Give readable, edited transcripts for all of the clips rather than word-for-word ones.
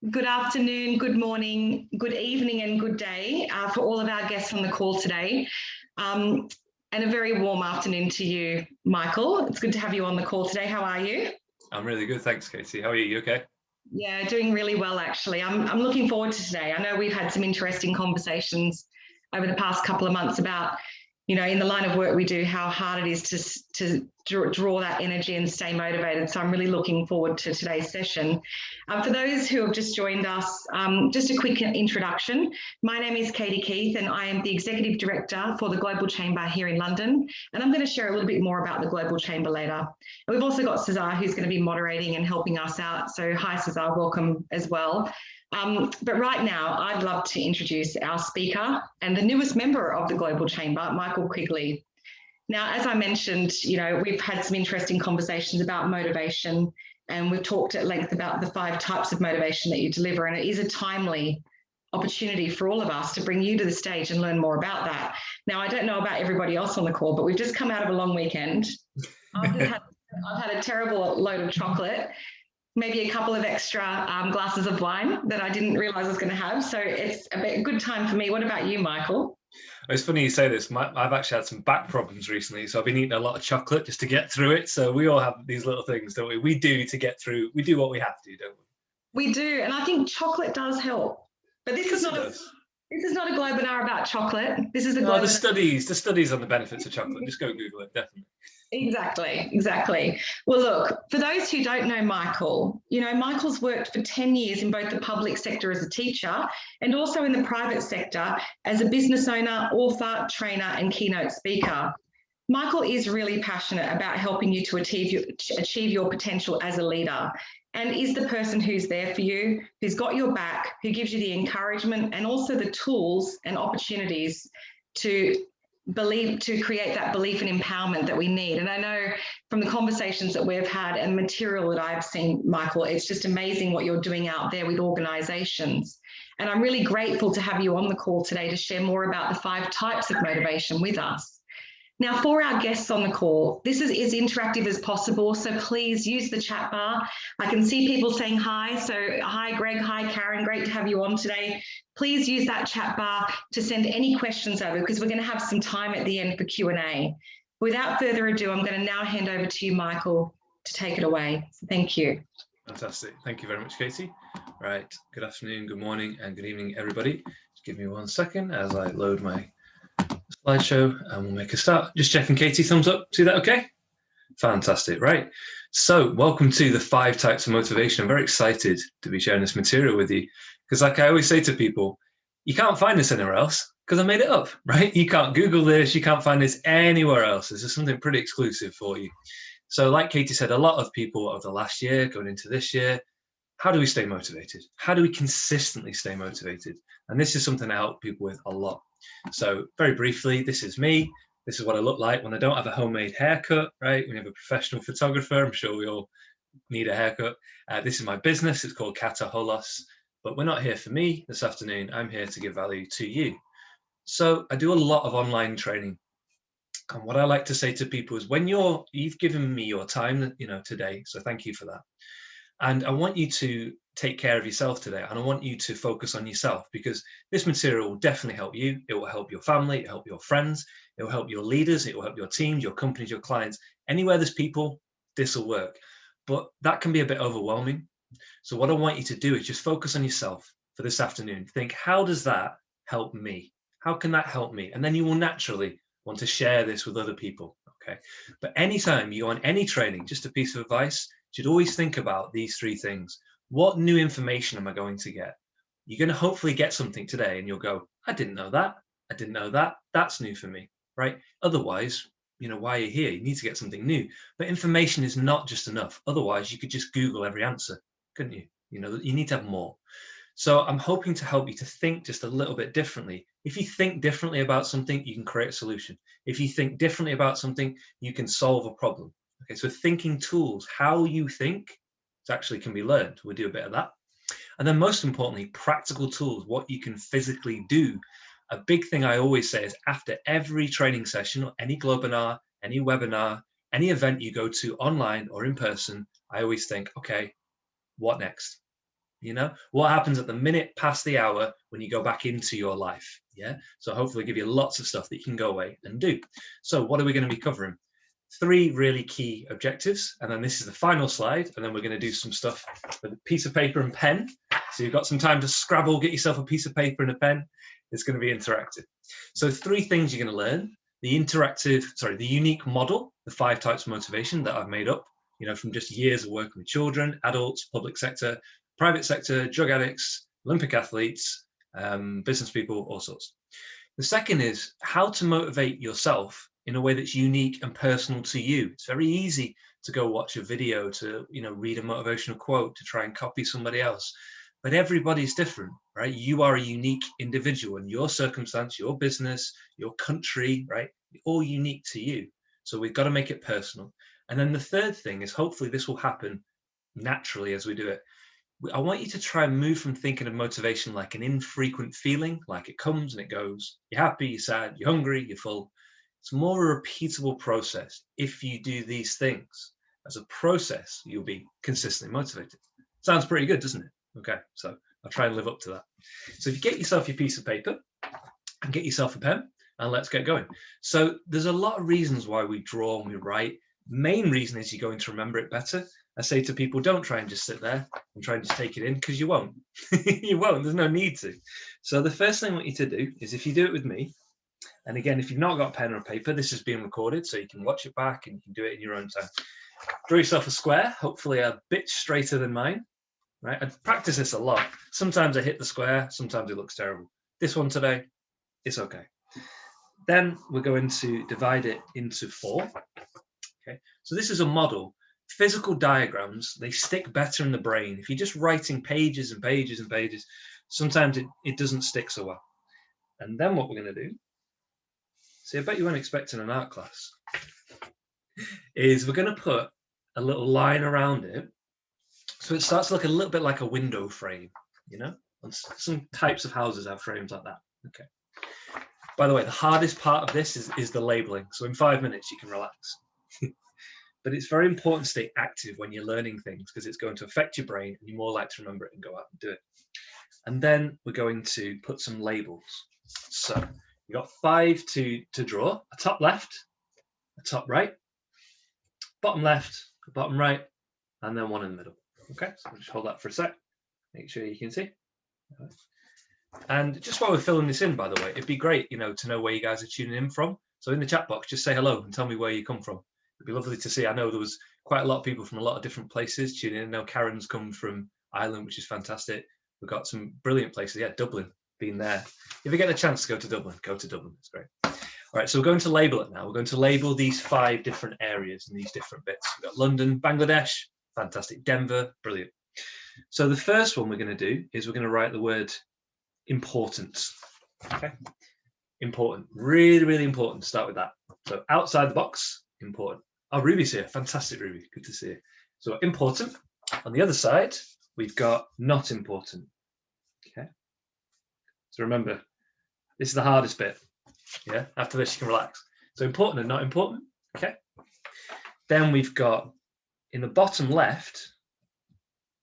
Good afternoon, good morning, good evening, and good day for all of our guests on the call today. And a very warm afternoon to you, Michael. It's good to have you on the call today. How are you? I'm really good, thanks, Katie. How are you? You okay? Yeah, doing really well, actually. I'm looking forward to today. I know we've had some interesting conversations over the past couple of months about, in the line of work we do, how hard it is to draw that energy and stay motivated. So I'm really looking forward to today's session. For those who have just joined us, just a quick introduction. My name is Katie Keith and I am the Executive Director for the Global Chamber here in London. And I'm going to share a little bit more about the Global Chamber later. And we've also got Cesar, who's going to be moderating and helping us out. So hi, Cesar, welcome as well. But right now, I'd love to introduce our speaker and the newest member of the Global Chamber, Michael Quigley. Now, as I mentioned, we've had some interesting conversations about motivation, and we've talked at length about the 5 types of motivation that you deliver, and it is a timely opportunity for all of us to bring you to the stage and learn more about that. Now, I don't know about everybody else on the call, but we've just come out of a long weekend. I've had a terrible load of chocolate, maybe a couple of extra glasses of wine that I didn't realize I was going to have. So it's a good time for me. What about you, Michael? It's funny you say this. I've actually had some back problems recently, so I've been eating a lot of chocolate just to get through it. So we all have these little things, don't we? We do to get through. We do what we have to, don't we? We do, and I think chocolate does help. But this is not a Globinar about chocolate. This is the studies on the benefits of chocolate. Just go Google it, definitely. Exactly. Well, look, for those who don't know Michael, Michael's worked for 10 years in both the public sector as a teacher and also in the private sector as a business owner, author, trainer, and keynote speaker. Michael is really passionate about helping you to achieve your potential as a leader, and is the person who's there for you, who's got your back, who gives you the encouragement and also the tools and opportunities to create that belief and empowerment that we need. And I know from the conversations that we've had and material that I've seen, Michael, it's just amazing what you're doing out there with organizations. And I'm really grateful to have you on the call today to share more about the 5 types of motivation with us. Now, for our guests on the call, this is as interactive as possible, so please use the chat bar. I can see people saying hi, so hi Greg, hi Karen, great to have you on today. Please use that chat bar to send any questions over, because we're going to have some time at the end for Q&A. Without further ado, I'm going to now hand over to you, Michael, to take it away. Thank you. Fantastic. Thank you very much, Katie. Right. Good afternoon, good morning, and good evening, everybody. Just give me 1 second as I load my slideshow and we'll make a start. Just checking, Katie, thumbs up. See that okay? Fantastic, right? So welcome to the 5 types of motivation. I'm very excited to be sharing this material with you, because like I always say to people, you can't find this anywhere else because I made it up, right? You can't Google this, you can't find this anywhere else. This is something pretty exclusive for you. So like Katie said, a lot of people over the last year, going into this year, how do we stay motivated? How do we consistently stay motivated? And this is something I help people with a lot. So very briefly, this is me. This is what I look like when I don't have a homemade haircut, right? When you have a professional photographer, I'm sure we all need a haircut. This is my business. It's called Kata Holos. But we're not here for me this afternoon. I'm here to give value to you. So I do a lot of online training. And what I like to say to people is, when you've given me your time, today, so thank you for that. And I want you to take care of yourself today, and I want you to focus on yourself, because this material will definitely help you. It will help your family, it will help your friends, it will help your leaders, it will help your teams, your companies, your clients. Anywhere there's people, this will work. But that can be a bit overwhelming. So what I want you to do is just focus on yourself for this afternoon. Think, how does that help me? How can that help me? And then you will naturally want to share this with other people, okay? But anytime you go on any training, just a piece of advice, you should always think about these 3 things. What new information am I going to get? You're going to hopefully get something today and you'll go, I didn't know that. I didn't know that. That's new for me, right? Otherwise, why are you here? You need to get something new. But information is not just enough. Otherwise, you could just Google every answer, couldn't you? You need to have more. So I'm hoping to help you to think just a little bit differently. If you think differently about something, you can create a solution. If you think differently about something, you can solve a problem. Okay, so thinking tools, how you think, actually can be learned. We'll do a bit of that. And then most importantly, practical tools, what you can physically do. A big thing I always say is, after every training session or any Globinar, any webinar, any event you go to online or in person, I always think, okay, what next? You know, what happens at the minute past the hour when you go back into your life? Yeah. So hopefully give you lots of stuff that you can go away and do. So what are we going to be covering? 3 really key objectives. And then this is the final slide. And then we're going to do some stuff with a piece of paper and pen. So you've got some time to scrabble, get yourself a piece of paper and a pen. It's going to be interactive. So 3 things you're going to learn. The unique model, the 5 types of motivation that I've made up, you know, from just years of working with children, adults, public sector, private sector, drug addicts, Olympic athletes, business people, all sorts. The second is how to motivate yourself in a way that's unique and personal to you. It's very easy to go watch a video, to, you know, read a motivational quote, to try and copy somebody else. But everybody's different, right? You are a unique individual, and your circumstance, your business, your country, right? All unique to you. So we've got to make it personal. And then the third thing is, hopefully this will happen naturally as we do it. I want you to try and move from thinking of motivation like an infrequent feeling, like it comes and it goes. You're happy, you're sad, you're hungry, you're full. It's more a repeatable process. If you do these things as a process, you'll be consistently motivated. Sounds pretty good, doesn't it? Okay, so I'll try and live up to that. So if you get yourself your piece of paper and get yourself a pen, and let's get going. So there's a lot of reasons why we draw and we write. Main reason is you're going to remember it better. I say to people, don't try and just sit there and try and just take it in, because you won't. You won't. There's no need to. So the first thing I want you to do is, if you do it with me, and again, if you've not got pen or paper, this is being recorded, so you can watch it back and you can do it in your own time. Draw yourself a square, hopefully a bit straighter than mine. Right? I practice this a lot. Sometimes I hit the square, sometimes it looks terrible. This one today, it's okay. Then we're going to divide it into 4. Okay, so this is a model. Physical diagrams, they stick better in the brain. If you're just writing pages and pages and pages, sometimes it doesn't stick so well. And then what we're going to do, see, I bet you weren't expecting an art class, is we're going to put a little line around it. So it starts to look a little bit like a window frame, you know? And some types of houses have frames like that. Okay. By the way, the hardest part of this is the labeling. So in 5 minutes, you can relax. But it's very important to stay active when you're learning things, because it's going to affect your brain and you're more likely to remember it and go out and do it. And then we're going to put some labels. So you've got 5 to draw: a top left, a top right, bottom left, a bottom right, and then one in the middle. Okay, so just hold that for a sec. Make sure you can see. And just while we're filling this in, by the way, it'd be great, you know, to know where you guys are tuning in from. So in the chat box, just say hello and tell me where you come from. It'd be lovely to see. I know there was quite a lot of people from a lot of different places tuning in. I know Karen's come from Ireland, which is fantastic. We've got some brilliant places. Yeah, Dublin, been there. If you get the chance to go to Dublin, go to Dublin. It's great. All right, so we're going to label it now. We're going to label these 5 different areas and these different bits. We've got London, Bangladesh, fantastic. Denver, brilliant. So the first one we're going to do is we're going to write the word importance. Okay, important, really, really important. Start with that. So outside the box, important. Oh, Ruby's here. Fantastic, Ruby. Good to see you. So important. On the other side, we've got not important. Okay. So remember, this is the hardest bit. Yeah. After this, you can relax. So important and not important. Okay. Then we've got in the bottom left,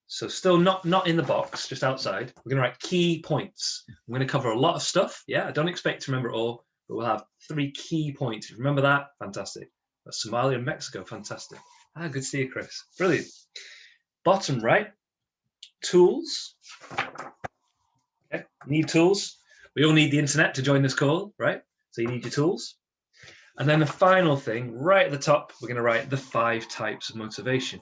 so still not in the box, just outside, we're going to write key points. I'm going to cover a lot of stuff. Yeah. I don't expect to remember it all, but we'll have 3 key points. Remember that? Fantastic. That's Somalia and Mexico. Fantastic. Ah, good to see you, Chris. Brilliant. Bottom right, tools. Okay, need tools. We all need the internet to join this call, right? So you need your tools. And then the final thing, right at the top, we're going to write the 5 types of motivation.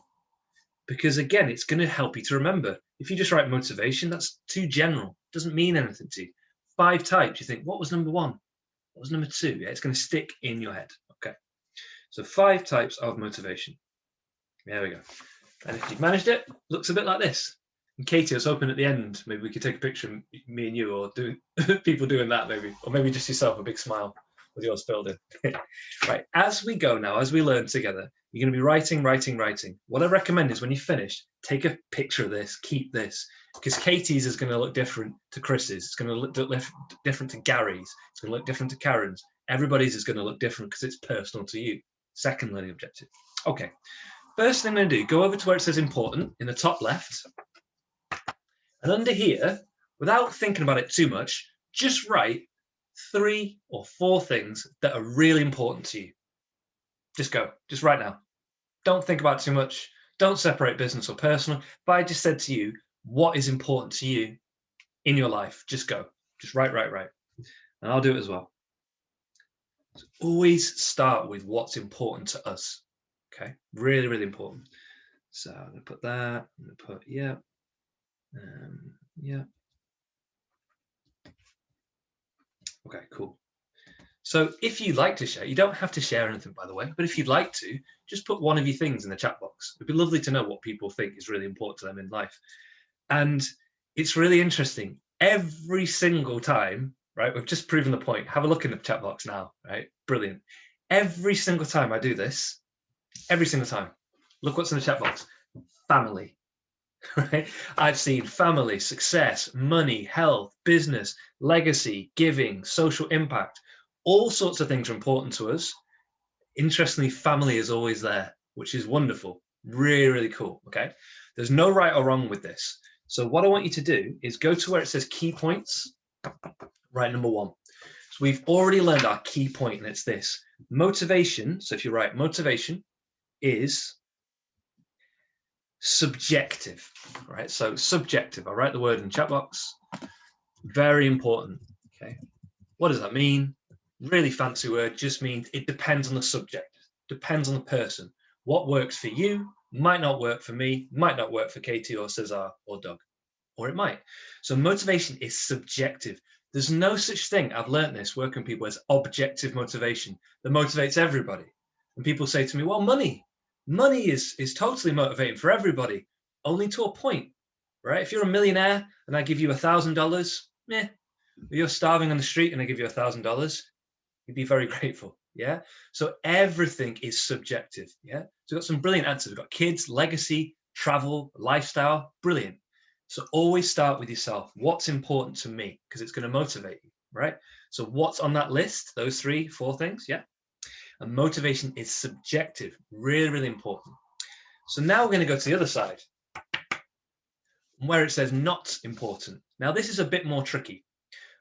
Because again, it's going to help you to remember. If you just write motivation, that's too general. It doesn't mean anything to you. 5 types, you think, what was number 1? What was number 2? Yeah, it's going to stick in your head. Okay. So 5 types of motivation. There we go. And if you've managed it, looks a bit like this. And Katie, I was hoping at the end, maybe we could take a picture of me and you, or do people doing that maybe, or maybe just yourself, a big smile with yours filled in. Right, as we go now, as we learn together, you're going to be writing. What I recommend is when you finish, take a picture of this, keep this, because Katie's is going to look different to Chris's. It's going to look different to Gary's. It's going to look different to Karen's. Everybody's is going to look different because it's personal to you. Second learning objective. Okay, first thing I'm going to do, go over to where it says important in the top left. And under here, without thinking about it too much, just write 3 or 4 things that are really important to you. Just go, just right now. Don't think about it too much. Don't separate business or personal. If I just said to you, what is important to you in your life? Just go, just write. And I'll do it as well. So always start with what's important to us. Okay, really, really important. So I'm going to put that, I'm going to put, yeah. Okay, cool. So if you like to share, you don't have to share anything, by the way, but if you'd like to, just put one of your things in the chat box. It'd be lovely to know what people think is really important to them in life. And it's really interesting. Every single time, right, we've just proven the point. Have a look in the chat box now, right? Brilliant. Every single time I do this, every single time, look what's in the chat box. Family, right? I've seen family, success, money, health, business, legacy, giving, social impact. All sorts of things are important to us. Interestingly, family is always there, which is wonderful. Really, really cool, okay? There's no right or wrong with this. So what I want you to do is go to where it says key points, write number 1. So we've already learned our key point, and it's this. Motivation, so if you write motivation is subjective, right? So subjective, I'll write the word in the chat box. Very important, okay? What does that mean? Really fancy word, just means it depends on the subject, depends on the person. What works for you might not work for me, might not work for Katie or Cesar or Doug, or it might. So motivation is subjective. There's no such thing, I've learned this working with people, as objective motivation that motivates everybody. And people say to me, well, money is totally motivating for everybody, only to a point, right? If you're a millionaire and I give you $1,000, if you're starving on the street and I give you $1,000, you'd be very grateful, yeah? So everything is subjective, yeah? So we've got some brilliant answers. We've got kids, legacy, travel, lifestyle, brilliant. So always start with yourself. What's important to me? Because it's going to motivate you, right? So what's on that list? Those 3, 4 things, yeah? And motivation is subjective, really, really important. So now we're going to go to the other side, where it says not important. Now this is a bit more tricky.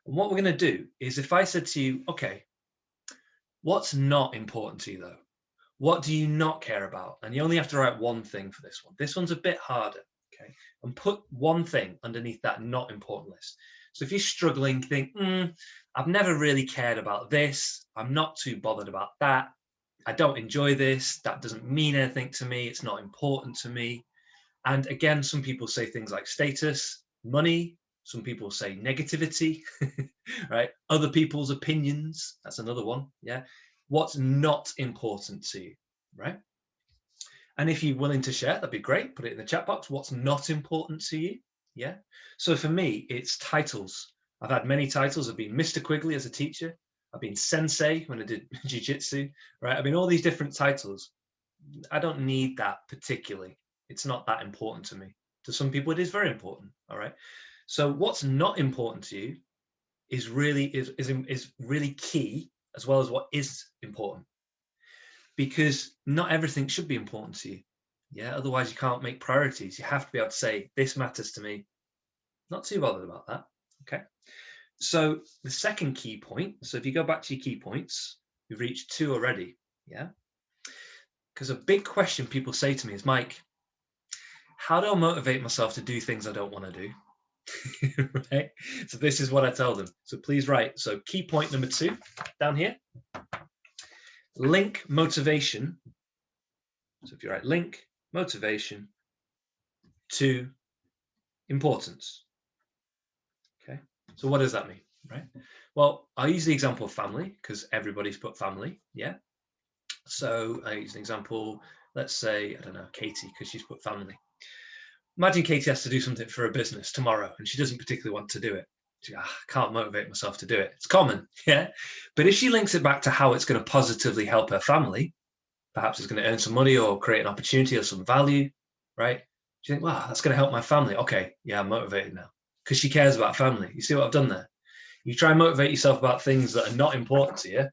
And what we're going to do is if I said to you, okay, what's not important to you though? What do you not care about? And you only have to write one thing for this one. This one's a bit harder, okay? And put one thing underneath that not important list. So if you're struggling, think, I've never really cared about this. I'm not too bothered about that. I don't enjoy this. That doesn't mean anything to me. It's not important to me. And again, some people say things like status, money. Some people say negativity, right? Other people's opinions. That's another one, yeah? What's not important to you, right? And if you're willing to share, that'd be great. Put it in the chat box. What's not important to you, yeah? So for me, it's titles. I've had many titles. I've been Mr. Quigley as a teacher. I've been sensei when I did jiu-jitsu, right? I mean, all these different titles. I don't need that particularly. It's not that important to me. To some people, it is very important, all right? So what's not important to you is really key, as well as what is important, because not everything should be important to you. Yeah, otherwise you can't make priorities. You have to be able to say, this matters to me. Not too bothered about that. Okay. So the second key point, so if you go back to your key points, we've reached 2 already. Yeah. Because a big question people say to me is, Mike, how do I motivate myself to do things I don't want to do? Right? So this is what I tell them. So please write. So key point number 2 down here. Link motivation. So if you write link motivation to importance. Okay. So what does that mean? Right. Well, I'll use the example of family because everybody's put family. Yeah. So I use an example. Let's say, I don't know, Katie, because she's put family. Imagine Katie has to do something for a business tomorrow and she doesn't particularly want to do it. She, I can't motivate myself to do it. It's common, yeah? But if she links it back to how it's going to positively help her family, perhaps it's going to earn some money or create an opportunity or some value, right? You think, wow, that's going to help my family. Okay, yeah, I'm motivated now because she cares about family. You see what I've done there? You try and motivate yourself about things that are not important to you,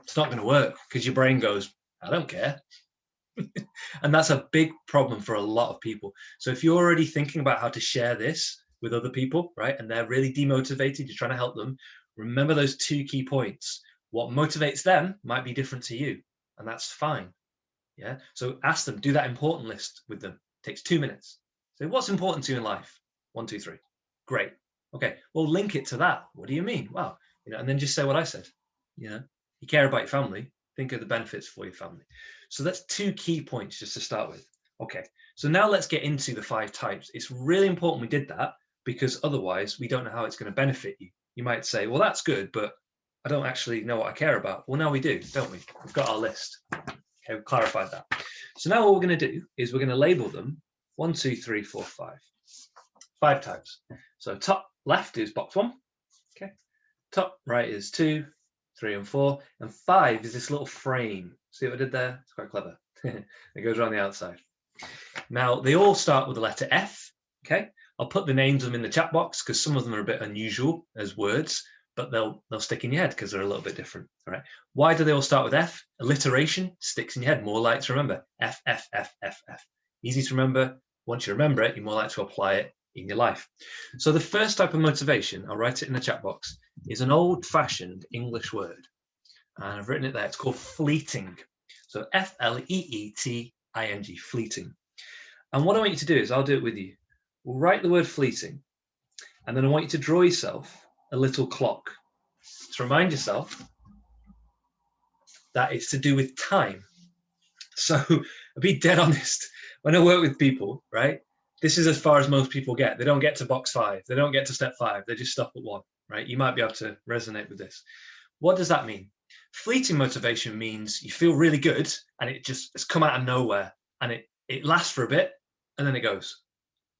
it's not going to work because your brain goes, I don't care. And that's a big problem for a lot of people. So if you're already thinking about how to share this, with other people, right? And they're really demotivated, you're trying to help them. Remember those 2 key points. What motivates them might be different to you, and that's fine. Yeah. So ask them, do that important list with them. It takes 2 minutes. Say, what's important to you in life? 1, 2, 3. Great. Okay. Well, link it to that. What do you mean? Wow. And then just say what I said. You care about your family. Think of the benefits for your family. So that's 2 key points just to start with. Okay. So now let's get into the 5 types. It's really important we did that, because otherwise we don't know how it's going to benefit you. You might say, well, that's good, but I don't actually know what I care about. Well, now we do, don't we? We've got our list. Okay, we've clarified that. So now what we're going to do is we're going to label them 1, 2, 3, 4, 5. 5 types. So top left is box 1. Okay. Top right is 2, 3, and 4. And 5 is this little frame. See what I did there? It's quite clever. It goes around the outside. Now, they all start with the letter F. Okay. I'll put the names of them in the chat box because some of them are a bit unusual as words, but they'll stick in your head because they're a little bit different. All right. Why do they all start with F? Alliteration sticks in your head. More likely to remember. F, F, F, F, F. Easy to remember. Once you remember it, you're more likely to apply it in your life. So the first type of motivation, I'll write it in the chat box, is an old-fashioned English word. And I've written it there. It's called fleeting. So F-L-E-E-T-I-N-G, fleeting. And what I want you to do is, I'll do it with you. We'll write the word fleeting, and then I want you to draw yourself a little clock to remind yourself that it's to do with time. So I'll be dead honest. When I work with people, right, this is as far as most people get. They don't get to box 5. They don't get to step 5. They just stop at 1, right? You might be able to resonate with this. What does that mean? Fleeting motivation means you feel really good and it's come out of nowhere, and it lasts for a bit and then it goes.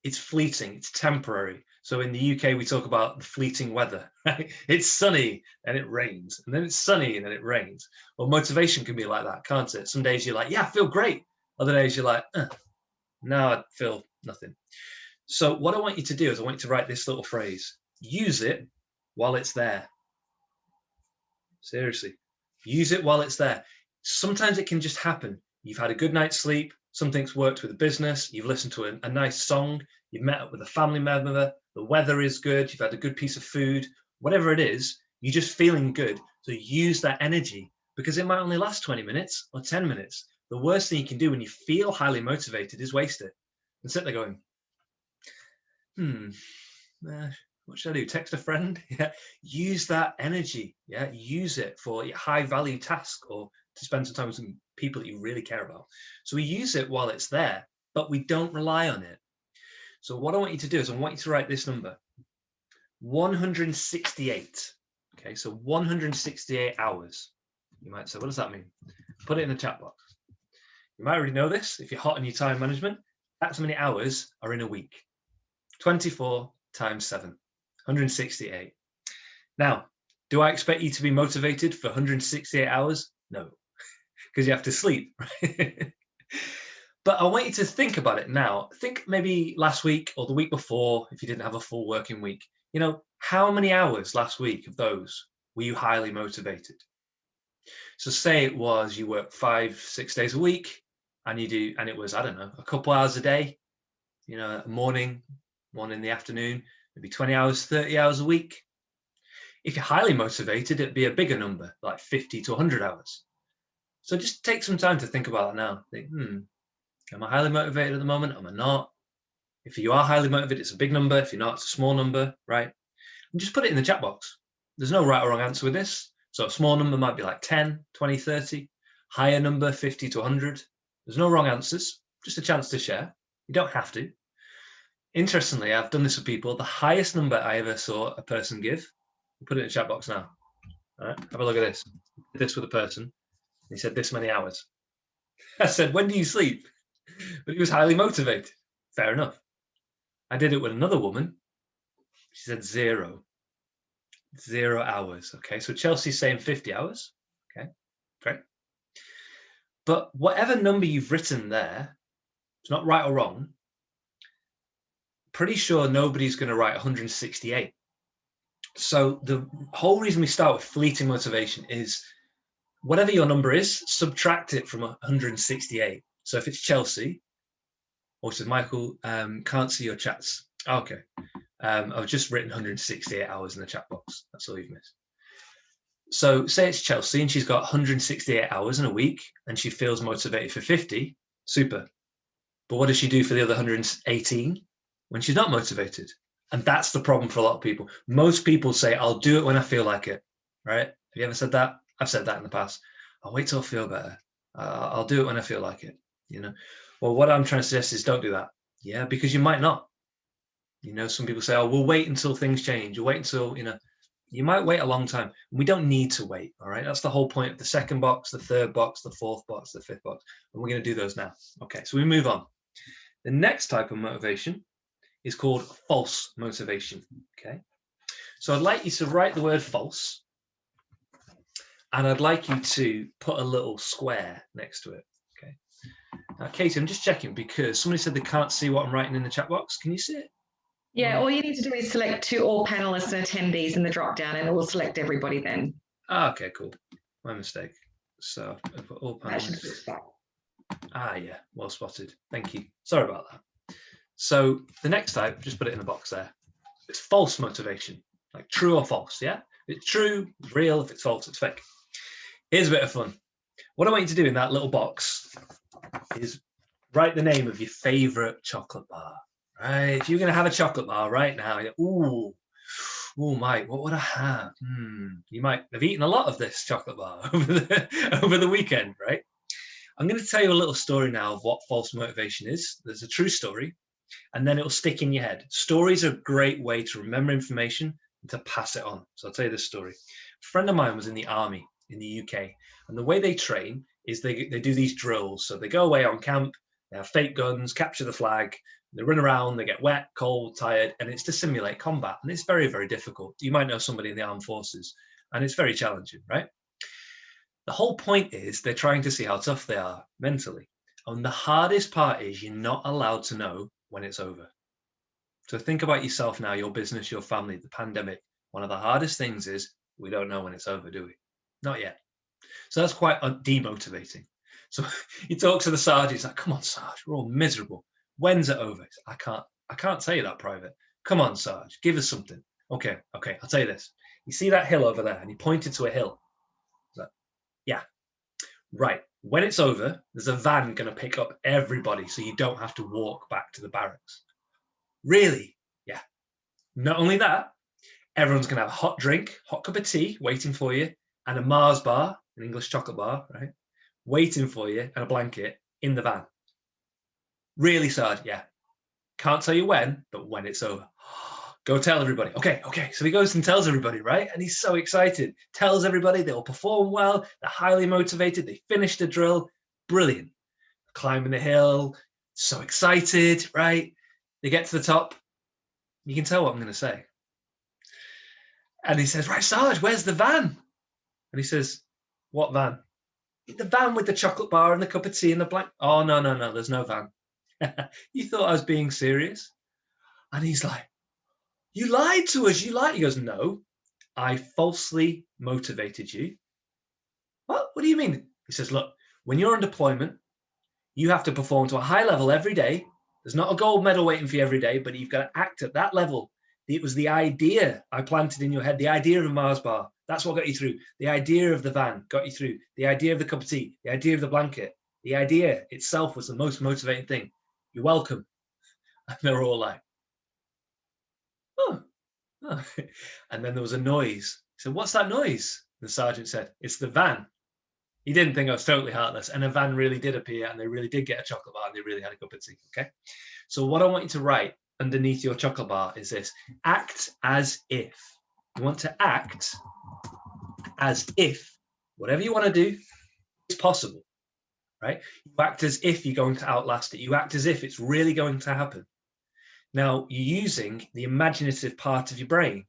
It's fleeting, it's temporary. So in the UK, we talk about the fleeting weather, right? It's sunny and it rains, and then it's sunny and then it rains. Well, motivation can be like that, can't it? Some days you're like, yeah, I feel great. Other days you're like, now I feel nothing. So what I want you to do is I want you to write this little phrase. Use it while it's there. Seriously, use it while it's there. Sometimes it can just happen. You've had a good night's sleep, something's worked with a business, you've listened to a nice song, you've met up with a family member, the weather is good, you've had a good piece of food, whatever it is, you're just feeling good. So use that energy, because it might only last 20 minutes or 10 minutes. The worst thing you can do when you feel highly motivated is waste it and sit there going, what should I do? Text a friend? Yeah. Use that energy. Yeah. Use it for a high value task, or to spend some time with some people that you really care about. So we use it while it's there, but we don't rely on it. So what I want you to do is I want you to write this number, 168. Okay. So 168 hours. You might say, what does that mean? Put it in the chat box. You might already know this. If you're hot on your time management, that's how many hours are in a week. 24 times 7, 168. Now, do I expect you to be motivated for 168 hours? No, because you have to sleep, right? But I want you to think about it now. Think maybe last week or the week before, if you didn't have a full working week, how many hours last week of those were you highly motivated? So say it was you work 5-6 days a week, and it was, I don't know, a couple hours a day, morning, one in the afternoon, maybe 20 hours, 30 hours a week. If you're highly motivated, it'd be a bigger number, like 50 to 100 hours. So just take some time to think about it now. Think, am I highly motivated at the moment? Am I not? If you are highly motivated, it's a big number. If you're not, it's a small number, right? And just put it in the chat box. There's no right or wrong answer with this. So a small number might be like 10, 20, 30. Higher number, 50 to 100. There's no wrong answers, just a chance to share. You don't have to. Interestingly, I've done this with people. The highest number I ever saw a person give, I'll put it in the chat box now. All right, have a look at this. Did this with a person. He said this many hours. I said, when do you sleep? But he was highly motivated. Fair enough. I did it with another woman. She said 0. 0 hours. Okay, so Chelsea's saying 50 hours. Okay, great. But whatever number you've written there, it's not right or wrong. Pretty sure nobody's going to write 168. So the whole reason we start with fleeting motivation is whatever your number is, subtract it from 168. So if it's Chelsea, or says Michael, can't see your chats. Okay, I've just written 168 hours in the chat box. That's all you've missed. So say it's Chelsea and she's got 168 hours in a week and she feels motivated for 50. Super. But what does she do for the other 118 when she's not motivated? And that's the problem for a lot of people. Most people say, I'll do it when I feel like it, right? Have you ever said that? I've said that in the past. I'll wait till I feel better. I'll do it when I feel like it, you know? Well, what I'm trying to suggest is don't do that. Yeah, because you might not. You know, some people say, oh, we'll wait until things change. We'll wait until, you know, you might wait a long time. We don't need to wait, all right? That's the whole point of the second box, the third box, the fourth box, the fifth box. And we're going to do those now. Okay, so we move on. The next type of motivation is called false motivation, okay? So I'd like you to write the word false, and I'd like you to put a little square next to it, okay? Now, Katie, I'm just checking because somebody said they can't see what I'm writing in the chat box. Can you see it? Yeah, all you need to do is select to all panelists and attendees in the drop down, and it will select everybody then. Okay, cool. My mistake. So I put all panelists. Yeah, well spotted. Thank you. Sorry about that. So the next type, just put it in the box there. It's false motivation, like true or false, yeah? If it's true, it's real. If it's false, it's fake. Here's a bit of fun. What I want you to do in that little box is write the name of your favorite chocolate bar, right? If you're going to have a chocolate bar right now, ooh, Mike, what would I have? You might have eaten a lot of this chocolate bar over the weekend, right? I'm going to tell you a little story now of what false motivation is. There's a true story, and then it'll stick in your head. Stories are a great way to remember information and to pass it on. So I'll tell you this story. A friend of mine was in the army in the UK, and the way they train is they do these drills. So they go away on camp, they have fake guns, capture the flag, they run around, they get wet, cold, tired, and it's to simulate combat. And it's very, very difficult. You might know somebody in the armed forces, and it's very challenging, right? The whole point is they're trying to see how tough they are mentally. And the hardest part is you're not allowed to know when it's over. So think about yourself now, your business, your family, the pandemic. One of the hardest things is we don't know when it's over, do we? Not yet. So that's quite demotivating. So you talk to the sergeant, he's like, come on, Sarge, we're all miserable. When's it over? I can't tell you that, Private. Come on, Sarge, give us something. Okay, I'll tell you this. You see that hill over there? And he pointed to a hill. Like, yeah, right. When it's over, there's a van going to pick up everybody so you don't have to walk back to the barracks. Really? Yeah. Not only that, everyone's going to have a hot drink, hot cup of tea waiting for you, and a Mars bar, an English chocolate bar, right? Waiting for you, and a blanket in the van. Really, Sarge? Yeah. Can't tell you when, but when it's over. Go tell everybody. Okay. So he goes and tells everybody, right? And he's so excited. Tells everybody they'll perform well. They're highly motivated. They finish the drill. Brilliant. Climbing the hill. So excited, right? They get to the top. You can tell what I'm going to say. And he says, right, Sarge, where's the van? And he says, what van? The van with the chocolate bar and the cup of tea and the blank. Oh, no, there's no van. You thought I was being serious? And he's like, you lied to us. He goes, no, I falsely motivated you. What do you mean? He says, look, when you're on deployment, you have to perform to a high level every day. There's not a gold medal waiting for you every day, but you've got to act at that level. It was the idea I planted in your head, the idea of a Mars bar. That's what got you through. The idea of the van got you through. The idea of the cup of tea, the idea of the blanket, the idea itself was the most motivating thing. You're welcome. And they're all like, oh. And then there was a noise. He said, what's that noise? The sergeant said, it's the van. He didn't think I was totally heartless. And a van really did appear, and they really did get a chocolate bar, and they really had a cup of tea. Okay. So what I want you to write underneath your chocolate bar is this: act as if. You want to act as if whatever you want to do is possible, right? You act as if you're going to outlast it. You act as if it's really going to happen. Now, you're using the imaginative part of your brain.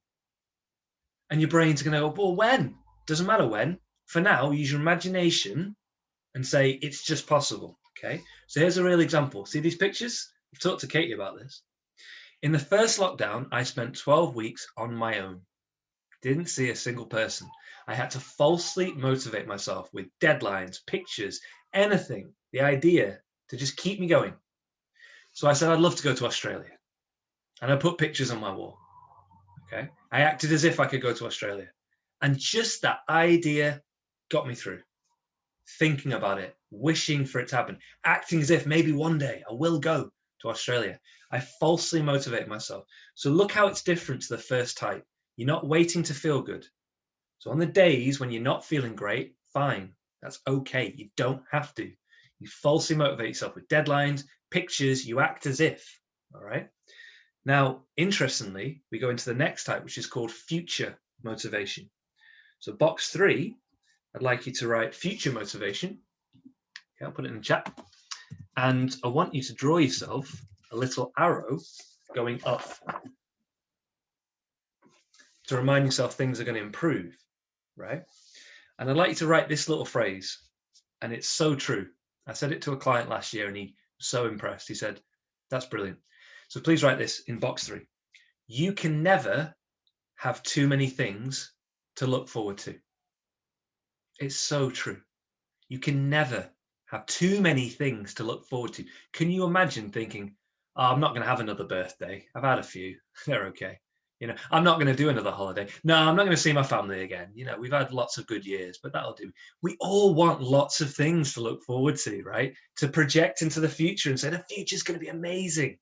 And your brain's going to go, well, when? Doesn't matter when. For now, use your imagination and say, it's just possible, okay? So here's a real example. See these pictures? I've talked to Katie about this. In the first lockdown, I spent 12 weeks on my own. Didn't see a single person. I had to falsely motivate myself with deadlines, pictures, anything, the idea to just keep me going. So I said, I'd love to go to Australia. and I put pictures on my wall. Okay. I acted as if I could go to Australia. And just that idea got me through. Thinking about it, wishing for it to happen, acting as if maybe one day I will go to Australia. I falsely motivate myself. So look how it's different to the first type. You're not waiting to feel good. So on the days when you're not feeling great, fine. That's okay. You don't have to. You falsely motivate yourself with deadlines, pictures, you act as if. All right. Now, interestingly, we go into the next type, which is called future motivation. So box 3, I'd like you to write future motivation. Okay, I'll put it in the chat. And I want you to draw yourself a little arrow going up to remind yourself things are going to improve, right? And I'd like you to write this little phrase, and it's so true. I said it to a client last year and he was so impressed. He said, that's brilliant. So please write this in box 3. You can never have too many things to look forward to. It's so true. You can never have too many things to look forward to. Can you imagine thinking, oh, I'm not going to have another birthday. I've had a few. They're okay. You know, I'm not going to do another holiday. No, I'm not going to see my family again. You know, we've had lots of good years, but that'll do. We all want lots of things to look forward to, right? To project into the future and say, the future's going to be amazing.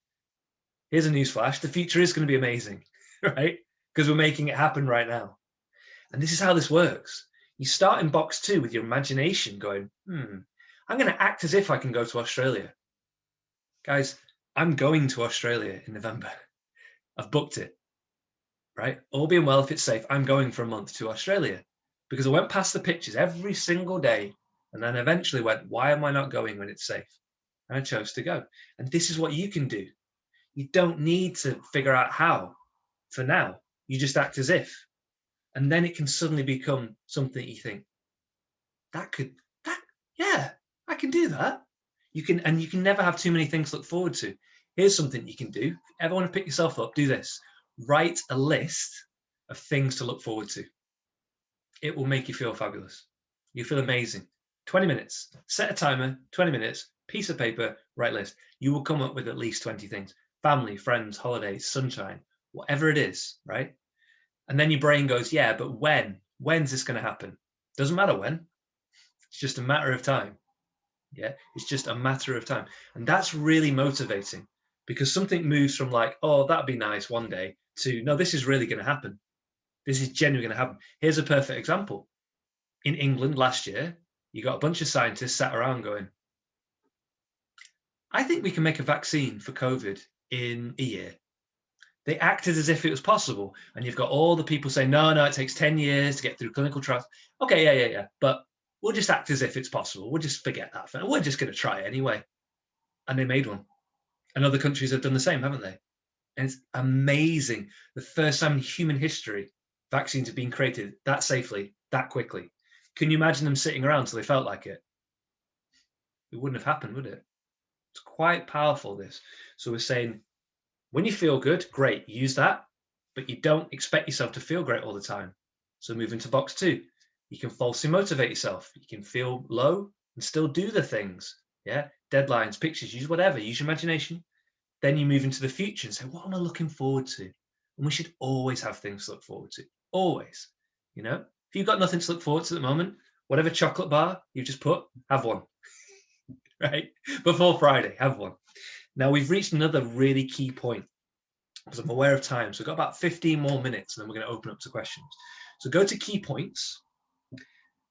Here's a newsflash. The future is going to be amazing, right? Because we're making it happen right now. And this is how this works. You start in box 2 with your imagination going, I'm going to act as if I can go to Australia. Guys, I'm going to Australia in November. I've booked it, right? All being well, if it's safe, I'm going for a month to Australia because I went past the pictures every single day and then eventually went, why am I not going when it's safe? And I chose to go. And this is what you can do. You don't need to figure out how for now. You just act as if. And then it can suddenly become something you think, yeah, I can do that. You can never have too many things to look forward to. Here's something you can do. If you ever want to pick yourself up, do this. Write a list of things to look forward to. It will make you feel fabulous. You feel amazing. 20 minutes, set a timer, 20 minutes, piece of paper, write list. You will come up with at least 20 things. Family, friends, holidays, sunshine, whatever it is, right? And then your brain goes, yeah, but when's this going to happen? Doesn't matter when. It's just a matter of time. Yeah, it's just a matter of time. And that's really motivating because something moves from like, oh, that'd be nice one day to, no, this is really going to happen. This is genuinely going to happen. Here's a perfect example. In England last year, you got a bunch of scientists sat around going, I think we can make a vaccine for COVID in a year. They acted as if it was possible. And you've got all the people saying, no, it takes 10 years to get through clinical trials. Okay, yeah. But we'll just act as if it's possible. We'll just forget that. We're just going to try it anyway. And they made one. And other countries have done the same, haven't they? And it's amazing. The first time in human history, vaccines have been created that safely, that quickly. Can you imagine them sitting around till they felt like it? It wouldn't have happened, would it? It's quite powerful, this. So we're saying, when you feel good, great, use that, but you don't expect yourself to feel great all the time. So move into box 2. You can falsely motivate yourself. You can feel low and still do the things. Yeah, deadlines, pictures, use whatever, use your imagination. Then you move into the future and say, what am I looking forward to? And we should always have things to look forward to. Always. You know, if you've got nothing to look forward to at the moment, whatever chocolate bar you've just put, have one. Right? Before Friday, have one. Now we've reached another really key point because I'm aware of time. So we've got about 15 more minutes and then we're going to open up to questions. So go to key points,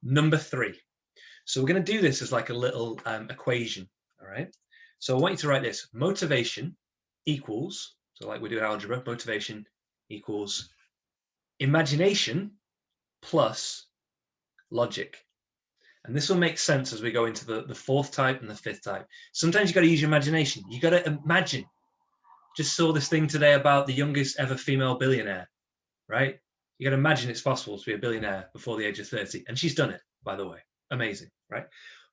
number 3. So we're going to do this as like a little equation. All right. So I want you to write this: motivation equals, so like we do in algebra, motivation equals imagination plus logic. And this will make sense as we go into the 4th type and the 5th type. Sometimes you got to use your imagination. You got to imagine. Just saw this thing today about the youngest ever female billionaire, right? You got to imagine it's possible to be a billionaire before the age of 30. And she's done it, by the way. Amazing, right?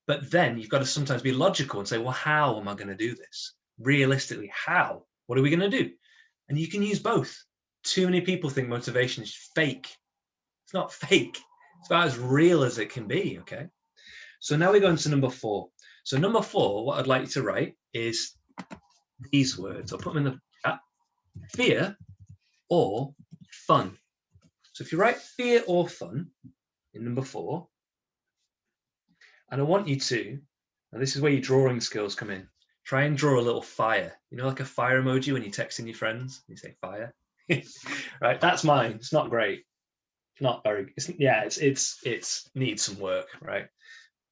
But then you've got to sometimes be logical and say, well, how am I going to do this? Realistically, how? What are we going to do? And you can use both. Too many people think motivation is fake. It's not fake. It's about as real as it can be, okay? So now we're going to number 4. So number 4, what I'd like you to write is these words. I'll put them in the chat. fear or fun. So if you write fear or fun in number 4, and I want you to, and this is where your drawing skills come in, try and draw a little fire. You know, like a fire emoji when you're texting your friends, you say fire. Right, that's mine. It's not great. It's not very, it's needs some work, right?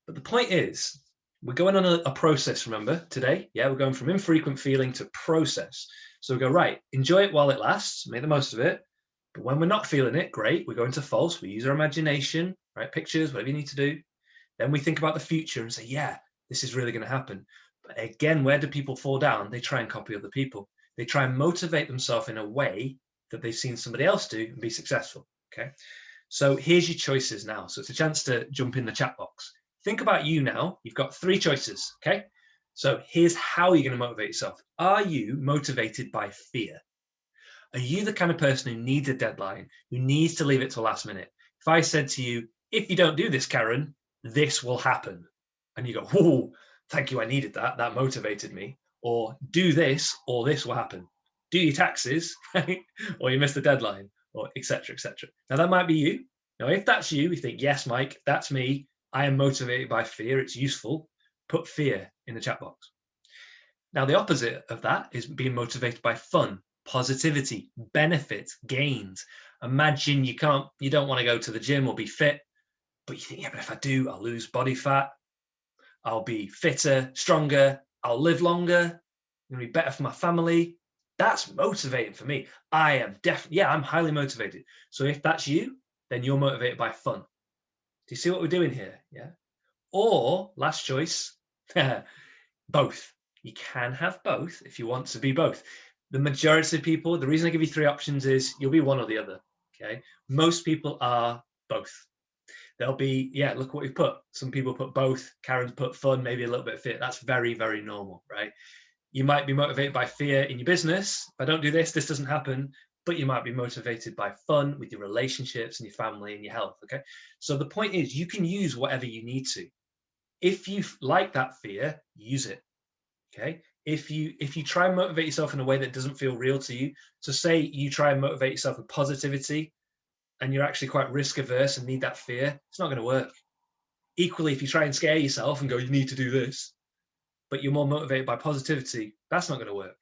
But the point is, we're going on a process, remember, today? Yeah, we're going from infrequent feeling to process. So we go, right, enjoy it while it lasts, make the most of it. But when we're not feeling it, great, we go into false, we use our imagination, right? Pictures, whatever you need to do. Then we think about the future and say, yeah, this is really going to happen. But again, where do people fall down? They try and copy other people. They try and motivate themselves in a way that they've seen somebody else do and be successful, okay? So here's your choices now. So it's a chance to jump in the chat box. Think about you now. You've got 3 choices, okay? So here's how you're going to motivate yourself. Are you motivated by fear? Are you the kind of person who needs a deadline, who needs to leave it till last minute? If I said to you, if you don't do this, Karen, this will happen. And you go, oh, thank you, I needed that. That motivated me. Or do this, or this will happen. Do your taxes, right? Or you miss the deadline, or etc., etc. Now, that might be you. Now, if that's you, you think, yes, Mike, that's me. I am motivated by fear. It's useful. Put fear in the chat box. Now, the opposite of that is being motivated by fun, positivity, benefits, gains. Imagine you don't want to go to the gym or be fit, but you think, yeah, but if I do, I'll lose body fat. I'll be fitter, stronger. I'll live longer. It'll be better for my family. That's motivating for me. I am definitely, I'm highly motivated. So if that's you, then you're motivated by fun. Do you see what we're doing here? Yeah. Or last choice, both. You can have both if you want to be both. The majority of people, the reason I give you 3 options is you'll be one or the other. Okay. Most people are both. They'll be, look what we've put. Some people put both. Karen's put fun, maybe a little bit of fear. That's very, very normal, right? You might be motivated by fear in your business. If I don't do this, this doesn't happen. But you might be motivated by fun with your relationships and your family and your health, okay? So the point is, you can use whatever you need to. If you like that fear, use it, okay? If you try and motivate yourself in a way that doesn't feel real to you, so say you try and motivate yourself with positivity, and you're actually quite risk averse and need that fear, it's not going to work. Equally, if you try and scare yourself and go, you need to do this, but you're more motivated by positivity, that's not going to work,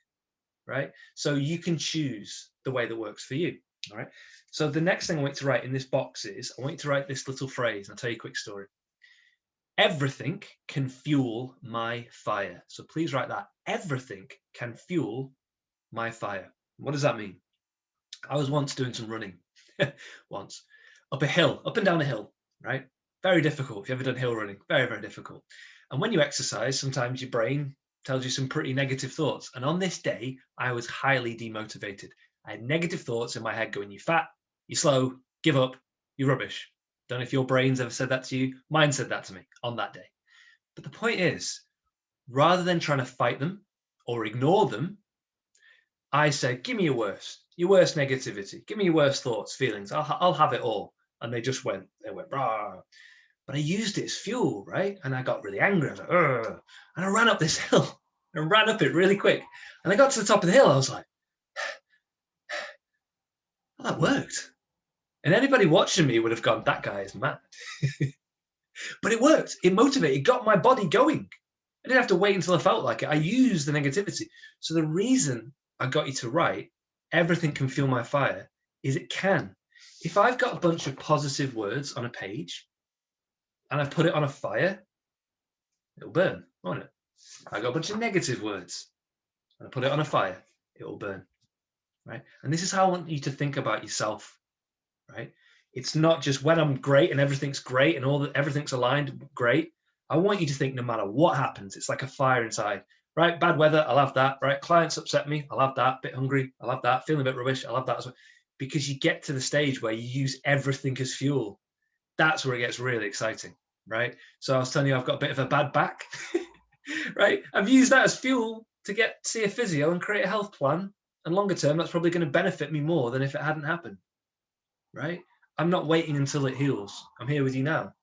right? So you can choose the way that works for you, all right? So the next thing I want you to write in this box is, I want you to write this little phrase, and I'll tell you a quick story. Everything can fuel my fire. So please write that. Everything can fuel my fire. What does that mean? I was once doing some running, once, up and down a hill, right? Very difficult. If you've ever done hill running, very, very difficult. And when you exercise, sometimes your brain tells you some pretty negative thoughts. And on this day, I was highly demotivated. I had negative thoughts in my head going, you're fat, you're slow, give up, you're rubbish. Don't know if your brain's ever said that to you. Mine said that to me on that day. But the point is, rather than trying to fight them or ignore them, I said, give me your worst negativity. Give me your worst thoughts, feelings. I'll have it all. And they went, rah. But I used it as fuel, right? And I got really angry. I was like, ugh. And I ran up this hill and ran up it really quick. And I got to the top of the hill. I was like, oh, that worked. And anybody watching me would have gone, that guy is mad. But it worked. It motivated. It got my body going. I didn't have to wait until I felt like it. I used the negativity. So the reason I got you to write, everything can fuel my fire, is it can. If I've got a bunch of positive words on a page and I've put it on a fire, it'll burn, won't it? I got a bunch of negative words and I put it on a fire, it will burn, right? And this is how I want you to think about yourself, right? It's not just when I'm great and everything's great and everything's aligned, great. I want you to think no matter what happens, it's like a fire inside, right? Bad weather, I'll have that, right? Clients upset me, I'll have that. Bit hungry, I'll have that. Feeling a bit rubbish, I'll have that as well. Because you get to the stage where you use everything as fuel. That's where it gets really exciting, right? So I was telling you, I've got a bit of a bad back, right? I've used that as fuel to see a physio and create a health plan. And longer term, that's probably going to benefit me more than if it hadn't happened, right? I'm not waiting until it heals. I'm here with you now,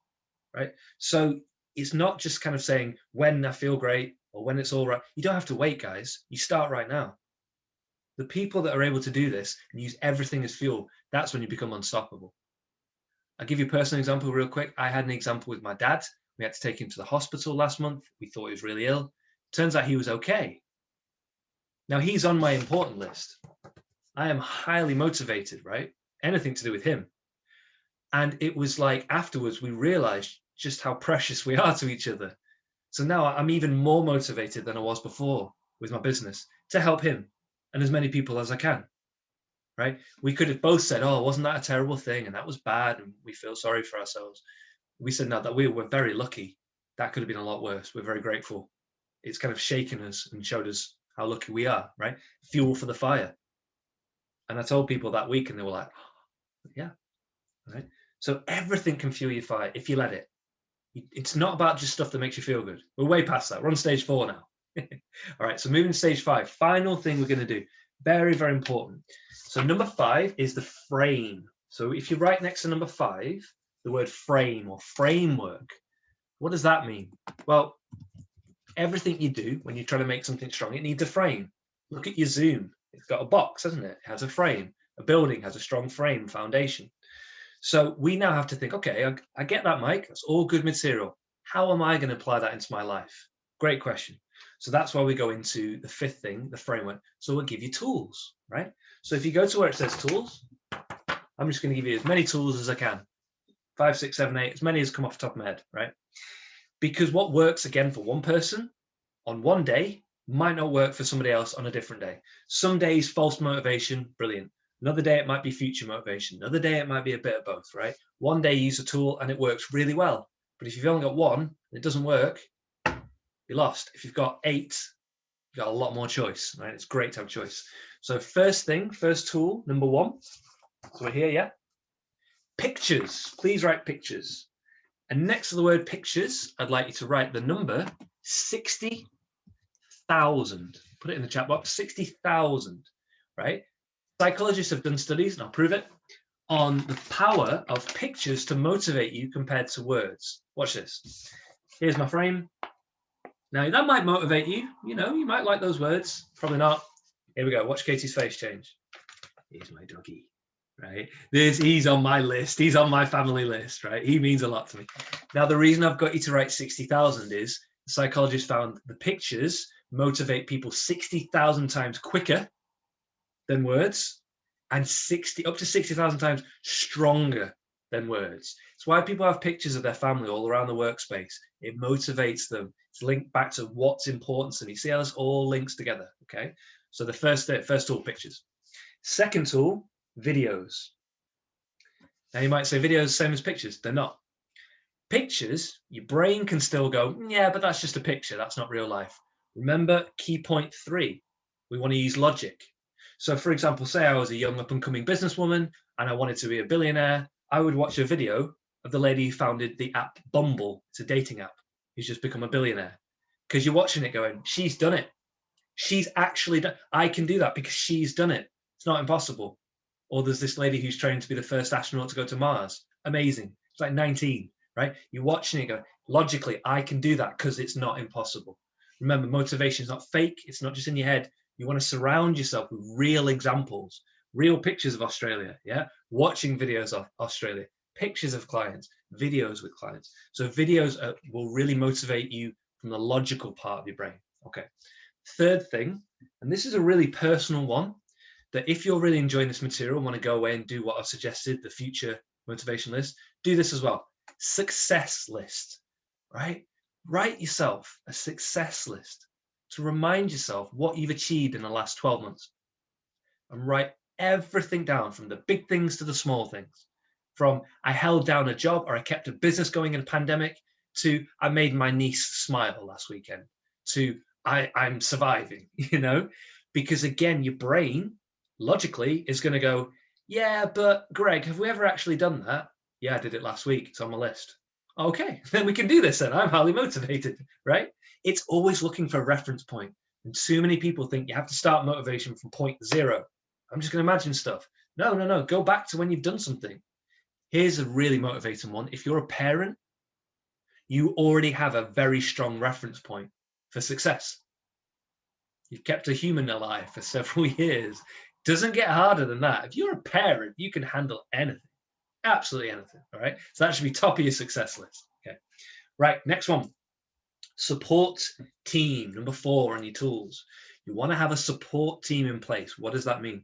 right? So it's not just kind of saying when I feel great or when it's all right. You don't have to wait, guys. You start right now. The people that are able to do this and use everything as fuel, that's when you become unstoppable. I'll give you a personal example real quick. I had an example with my dad. We had to take him to the hospital last month. We thought he was really ill. Turns out he was okay. Now he's on my important list. I am highly motivated, right? Anything to do with him. And it was like afterwards, we realized just how precious we are to each other. So now I'm even more motivated than I was before with my business to help him and as many people as I can, right? We could have both said, oh, wasn't that a terrible thing? And that was bad. And we feel sorry for ourselves. We said, no, that we were very lucky. That could have been a lot worse. We're very grateful. It's kind of shaken us and showed us how lucky we are, right? Fuel for the fire. And I told people that week and they were like, oh, yeah, right? So everything can fuel your fire if you let it. It's not about just stuff that makes you feel good. We're way past that. We're on stage 4 now. All right, so moving to stage 5, final thing we're going to do. Very, very important. So number 5 is the frame. So if you write next to number 5, the word frame or framework, what does that mean? Well, everything you do when you're trying to make something strong, it needs a frame. Look at your Zoom. It's got a box, hasn't it? It has a frame. A building has a strong frame, foundation. So we now have to think, okay, I get that, Mike. That's all good material. How am I going to apply that into my life? Great question. So that's why we go into the 5th thing, the framework. So we'll give you tools, right? So if you go to where it says tools, I'm just going to give you as many tools as I can. 5, 6, 7, 8, as many as come off the top of my head, right? Because what works again for one person on one day might not work for somebody else on a different day. Some days, false motivation, brilliant. Another day, it might be future motivation. Another day, it might be a bit of both, right? One day, you use a tool and it works really well. But if you've only got one and it doesn't work, you're lost. If you've got 8, you've got a lot more choice, right? It's great to have choice. So first thing, first tool, number 1. So we're here, yeah? Pictures. Please write pictures. And next to the word pictures, I'd like you to write the number 60,000. Put it in the chat box, 60,000, right? Psychologists have done studies, and I'll prove it, on the power of pictures to motivate you compared to words. Watch this. Here's my frame. Now, that might motivate you. You know, you might like those words. Probably not. Here we go. Watch Katie's face change. Here's my doggy, right? He's on my list. He's on my family list, right? He means a lot to me. Now, the reason I've got you to write 60,000 is the psychologists found the pictures motivate people 60,000 times quicker than words and up to 60,000 times stronger than words. It's why people have pictures of their family all around the workspace. It motivates them. It's linked back to what's important to me. See how this all links together, okay? So the first tool, pictures. Second tool, videos. Now you might say videos same as pictures. They're not. Pictures, your brain can still go, yeah, but that's just a picture. That's not real life. Remember key point 3. We want to use logic. So for example, say I was a young up-and-coming businesswoman and I wanted to be a billionaire, I would watch a video of the lady who founded the app Bumble. It's a dating app. Who's just become a billionaire. Because you're watching it going, she's done it. She's actually done. I can do that because she's done it. It's not impossible. Or there's this lady who's trained to be the first astronaut to go to Mars. Amazing. It's like 19, right? You're watching it go, logically, I can do that because it's not impossible. Remember, motivation is not fake. It's not just in your head. You want to surround yourself with real examples, real pictures of Australia, yeah? Watching videos of Australia, pictures of clients, videos with clients. So videos will really motivate you from the logical part of your brain. Okay. Third thing, and this is a really personal one, that if you're really enjoying this material and want to go away and do what I've suggested, the future motivation list, do this as well. Success list, right? Write yourself a success list to remind yourself what you've achieved in the last 12 months. And write everything down, from the big things to the small things. From I held down a job or I kept a business going in a pandemic, to I made my niece smile last weekend, to I'm surviving, you know? Because again, your brain logically is going to go, yeah, but Greg, have we ever actually done that? Yeah, I did it last week. It's on my list. Okay, then we can do this then. I'm highly motivated, right? It's always looking for a reference point. And too many people think you have to start motivation from point 0. I'm just going to imagine stuff. No. Go back to when you've done something. Here's a really motivating one. If you're a parent, you already have a very strong reference point for success. You've kept a human alive for several years. Doesn't get harder than that. If you're a parent, you can handle anything, absolutely anything. All right. So that should be top of your success list. Okay. Right. Next one. Support team. Number 4 on your tools. You want to have a support team in place. What does that mean?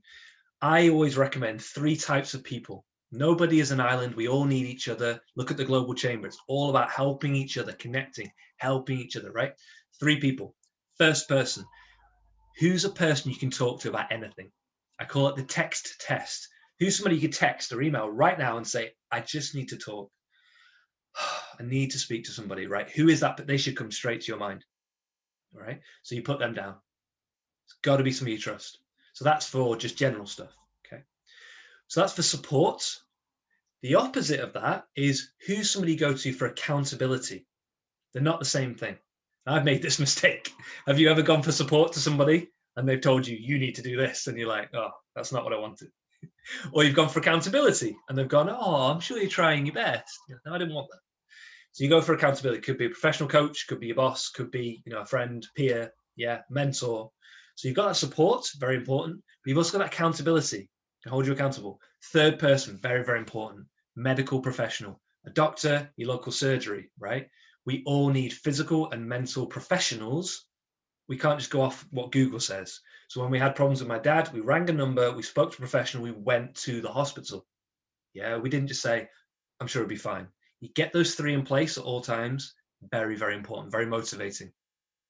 I always recommend 3 types of people. Nobody is an island. We all need each other. Look at the global chamber. It's all about helping each other, connecting, helping each other, right? 3 people. First person. Who's a person you can talk to about anything? I call it the text test. Who's somebody you could text or email right now and say, I just need to talk. I need to speak to somebody, right? Who is that? But they should come straight to your mind. All right. So you put them down. It's got to be somebody you trust. So that's for just general stuff. Okay. So that's for support. The opposite of that is who's somebody you go to for accountability. They're not the same thing. I've made this mistake. Have you ever gone for support to somebody and they've told you, you need to do this? And you're like, oh, that's not what I wanted. Or you've gone for accountability and they've gone, oh, I'm sure you're trying your best. No, I didn't want that. So you go for accountability. Could be a professional coach, could be your boss, could be, a friend, peer, mentor. So you've got that support, very important, but you've also got that accountability to hold you accountable. Third person, very, very important. Medical professional, a doctor, your local surgery, right? We all need physical and mental professionals. We can't just go off what Google says. So when we had problems with my dad, we rang a number, we spoke to a professional, we went to the hospital. Yeah, we didn't just say, I'm sure it'll be fine. You get those 3 in place at all times. Very, very important, very motivating.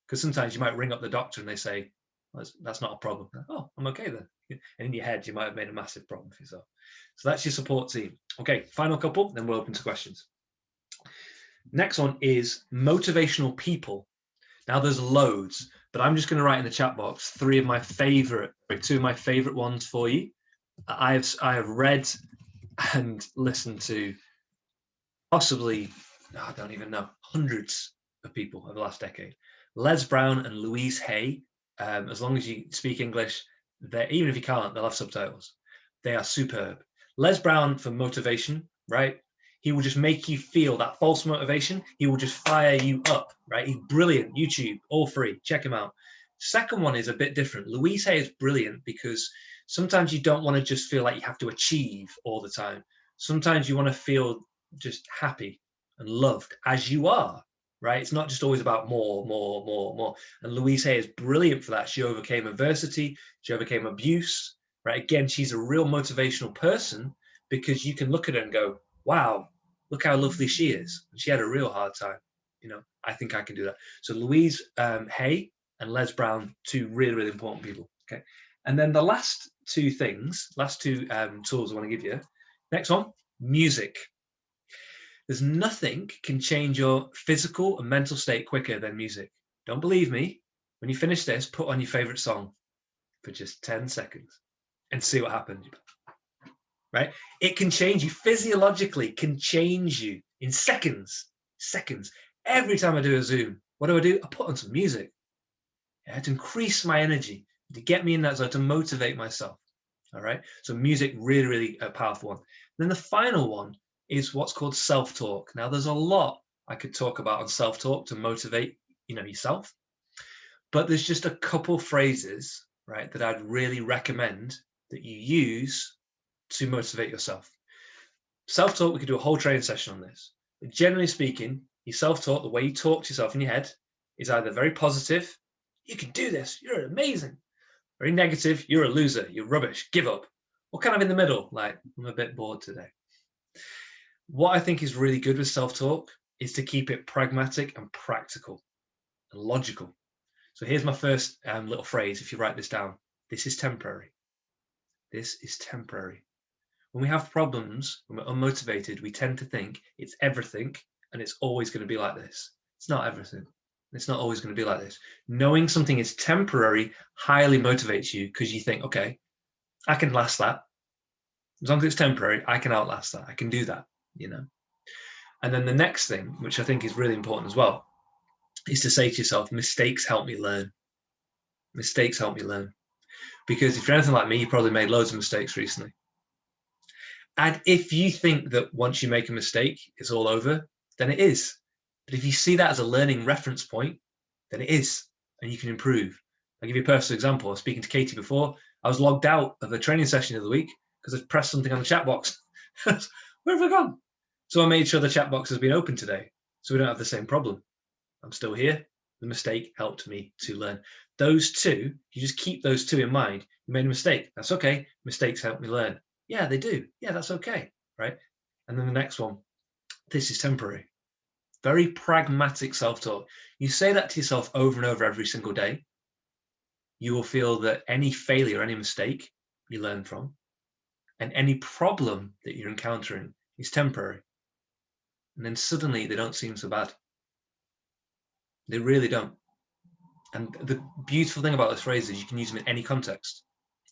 Because sometimes you might ring up the doctor and they say, well, that's not a problem. Oh, I'm okay then. And in your head, you might have made a massive problem for yourself. So that's your support team. Okay, final couple, then we'll open to questions. Next one is motivational people. Now there's loads, but I'm just going to write in the chat box 2 of my favorite ones for you. I have read and listened to possibly, I don't even know, hundreds of people over the last decade. Les Brown and Louise Hay. As long as you speak English, even if you can't, they'll have subtitles. They are superb. Les Brown for motivation, right? He will just make you feel that false motivation. He will just fire you up, right? He's brilliant. YouTube, all free. Check him out. Second one is a bit different. Louise Hay is brilliant because sometimes you don't want to just feel like you have to achieve all the time. Sometimes you want to feel just happy and loved as you are, right? It's not just always about more. And Louise Hay is brilliant for that. She overcame adversity. She overcame abuse, right? Again, she's a real motivational person because you can look at her and go, wow, look how lovely she is. And she had a real hard time. I think I can do that. So Louise Hay and Les Brown, 2 really, really important people. Okay. And then the last 2 things, tools I want to give you. Next one, music. There's nothing can change your physical and mental state quicker than music. Don't believe me? When you finish this, put on your favorite song for just 10 seconds and see what happens. Right? It can change you physiologically, can change you in seconds. Every time I do a Zoom, what do? I put on some music. To increase my energy, to get me in that zone, to motivate myself. All right. So music, really, really a powerful one. Then the final one is what's called self-talk. Now, there's a lot I could talk about on self-talk to motivate, yourself. But there's just a couple phrases, right, that I'd really recommend that you use to motivate yourself. Self-talk, we could do a whole training session on this. But generally speaking, your self-talk, the way you talk to yourself in your head, is either very positive, you can do this, you're amazing. Very negative, you're a loser, you're rubbish, give up. Or kind of in the middle, like, I'm a bit bored today. What I think is really good with self-talk is to keep it pragmatic and practical and logical. So here's my first little phrase, if you write this down. This is temporary. This is temporary. When we have problems, when we're unmotivated, we tend to think it's everything and it's always going to be like this. It's not everything. It's not always going to be like this. Knowing something is temporary highly motivates you because you think, okay, I can last that. As long as it's temporary, I can outlast that. I can do that, And then the next thing, which I think is really important as well, is to say to yourself, mistakes help me learn. Mistakes help me learn. Because if you're anything like me, you probably made loads of mistakes recently. And if you think that once you make a mistake, it's all over, then it is. But if you see that as a learning reference point, then it is, and you can improve. I'll give you a personal example. I was speaking to Katie before. I was logged out of a training session of the week because I pressed something on the chat box. Where have I gone? So I made sure the chat box has been open today, so we don't have the same problem. I'm still here. The mistake helped me to learn. Those two, you just keep those two in mind. You made a mistake. That's okay. Mistakes help me learn. Yeah, they do. Yeah, that's okay. Right. And then the next one, this is temporary. Very pragmatic self-talk. You say that to yourself over and over every single day. You will feel that any failure, any mistake you learn from, and any problem that you're encountering is temporary. And then suddenly they don't seem so bad. They really don't. And the beautiful thing about this phrase is you can use them in any context.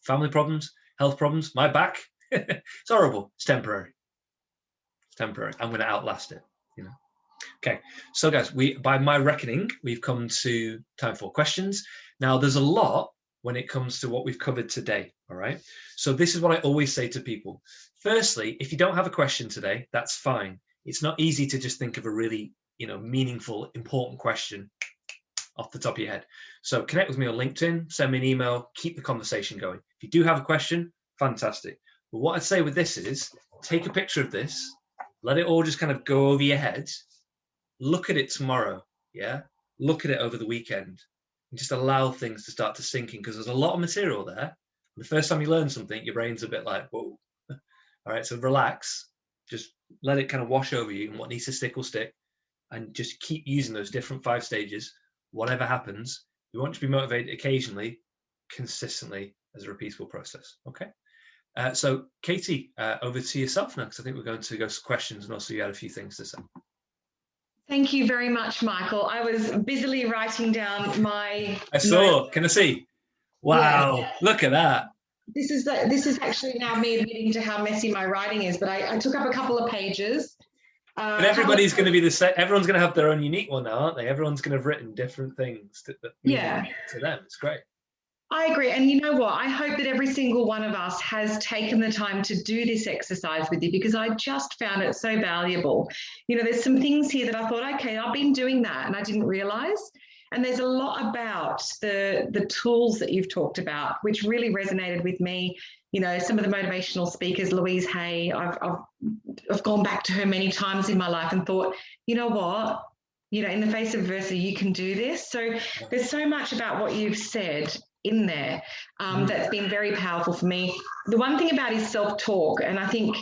Family problems, health problems, my back, it's horrible. It's temporary. It's temporary. I'm going to outlast it, you know. Okay, so guys, by my reckoning, we've come to time for questions. Now, there's a lot when it comes to what we've covered today, all right? So this is what I always say to people. Firstly, if you don't have a question today, that's fine. It's not easy to just think of a really, meaningful, important question off the top of your head. So connect with me on LinkedIn, send me an email, keep the conversation going. If you do have a question, fantastic. But what I'd say with this is take a picture of this, let it all just kind of go over your head. Look at it tomorrow, yeah? Look at it over the weekend and just allow things to start to sink in because there's a lot of material there. The first time you learn something, your brain's a bit like, whoa. All right, so relax. Just let it kind of wash over you and what needs to stick will stick and just keep using those different 5 stages. Whatever happens, you want to be motivated occasionally, consistently as a repeatable process, okay? So Katie, over to yourself now because I think we're going to go to questions and also you had a few things to say. Thank you very much, Michael. I was busily writing down my I saw. notes. Can I see? Wow, yeah. Look at that. This is actually now me admitting to how messy my writing is, but I took up a couple of pages. But everybody's going to be the same. Everyone's going to have their own unique one now, aren't they? Everyone's going to have written different things that mean to them. It's great. I agree. And you know what? I hope that every single one of us has taken the time to do this exercise with you because I just found it so valuable. There's some things here that I thought, okay, I've been doing that and I didn't realize. And there's a lot about the tools that you've talked about, which really resonated with me. Some of the motivational speakers, Louise Hay, I've gone back to her many times in my life and thought, you know what? In the face of adversity, you can do this. So there's so much about what you've said in there that's been very powerful for me. The one thing about his self-talk, and I think